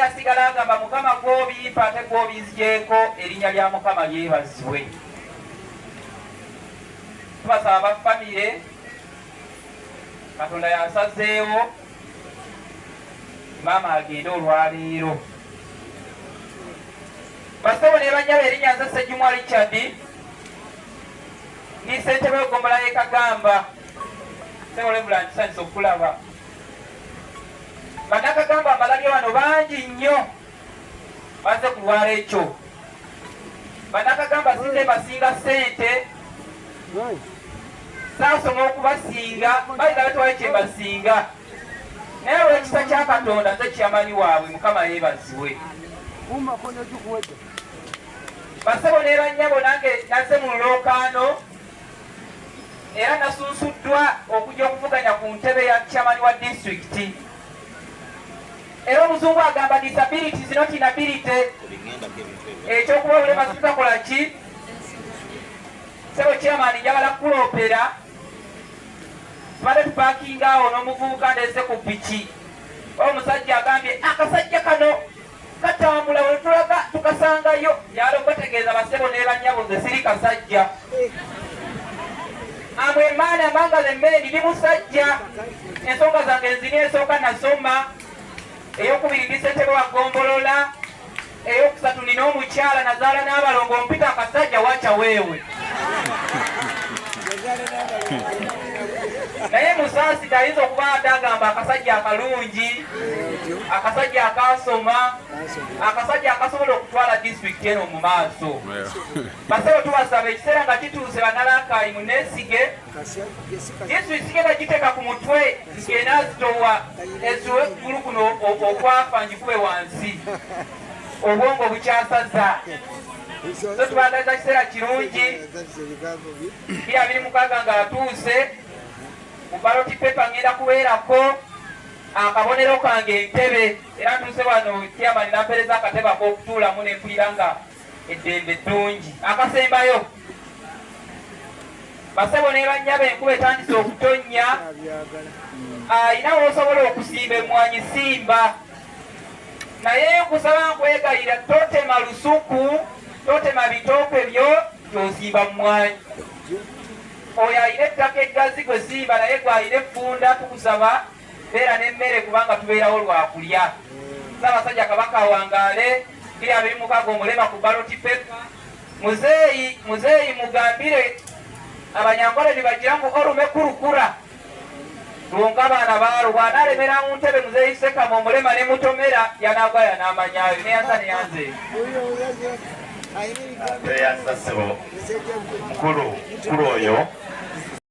yasigala agamba Mukama gw'obimpa ate gw'obinzigyeko erinnya lya Mukama lyebazibwe. Tubasaba bafamire Katonda yasazeewo maama agende olwaleero. Basebo ne banyaba erinnya nze Ssejjumwa Richard ni ssentebe w'eggombolola y'e Kagamba. Sebo Levuland tusanyusa okulaba. Bannakagamba amalabye wano bangi nnyo bazze kulwala ekyo. Bannakagamba sinze basinga ssente saasoma okubasinga balina batwale kye basinga naye olw'ekisa kya Katonda nze kyamanyi waabwe Mukama yeebazibwe. Basebo ne bannyabo nange nazze mu lulookaano era nasunsuddwa okujja okuvuganya ku ntebe ya kyamani wa disitulikiti. Era omuzungu agamba disability is not inability. Ekyokuba obulema tutakola ki? Sebo chairman njagala kuloopera tubadde tupaakinga awo n'omuvubuka ndeze ku piki. Omusajja agambye akasajja kano katambula we tulaga tukasangayo. Yalo bategeeza basebo ne bannyabo nze siri kasajja. Amwe maana amanga zemmere ndi musajja. Ensonga zange nzini esooka nasoma. Eyokubiri ndi ssentebe wa ggombolola. Eyokusatu nina omukyala nazaala n'abalongo mpita akasajja wacha weewe. Naye Musaasi tayinza okuba atagamba akasajja akalungi, akasajja akasoma, akasajja akasobola okutwala disitulikiti eno mu maaso. Basebo tubasaba ekiseera nga kituuse bannalakaayi muneesige disitulikiti sigenda giteeka ku mutwe ng'enaazitowa eziwe eggulu kuno okwafa ngikube wansi obwongo bukyasaza. So tubagaliza kiseera kirungi 26 nga atuuse mu ballot paper ngenda kubeerako akabonero kange entebe era ntuuse wano chairman nampereza akatebe ak'okutuulamu nempulira nga eddembe ddungi. Akasembayo basebo ne bannyaba enkuba etandise okutonnya ayina w'osobola okusimba emmwanyi simba naye nkusaba nkwegayira totema lusuku totema bitooke byo gy'osimba mu mwanyi. Oyo ayina ettaka eggazi gwe simba naye gw'ayina effunda tukusaba beera n'emmere kubanga tubeerawo lwakulya. Ssaabasajja Kabaka awangaale 26 omulema ku ballot paper. Muzeeyi mugambire abanyankole nibagira ngu olume kurukura lunga abaana baalo bw'anaalemera mu ntebe Muzeeyi Sekama omulema ne mutomera yanaagwa yanaamanyayo neyanza neyanze Sebo mukulu oyo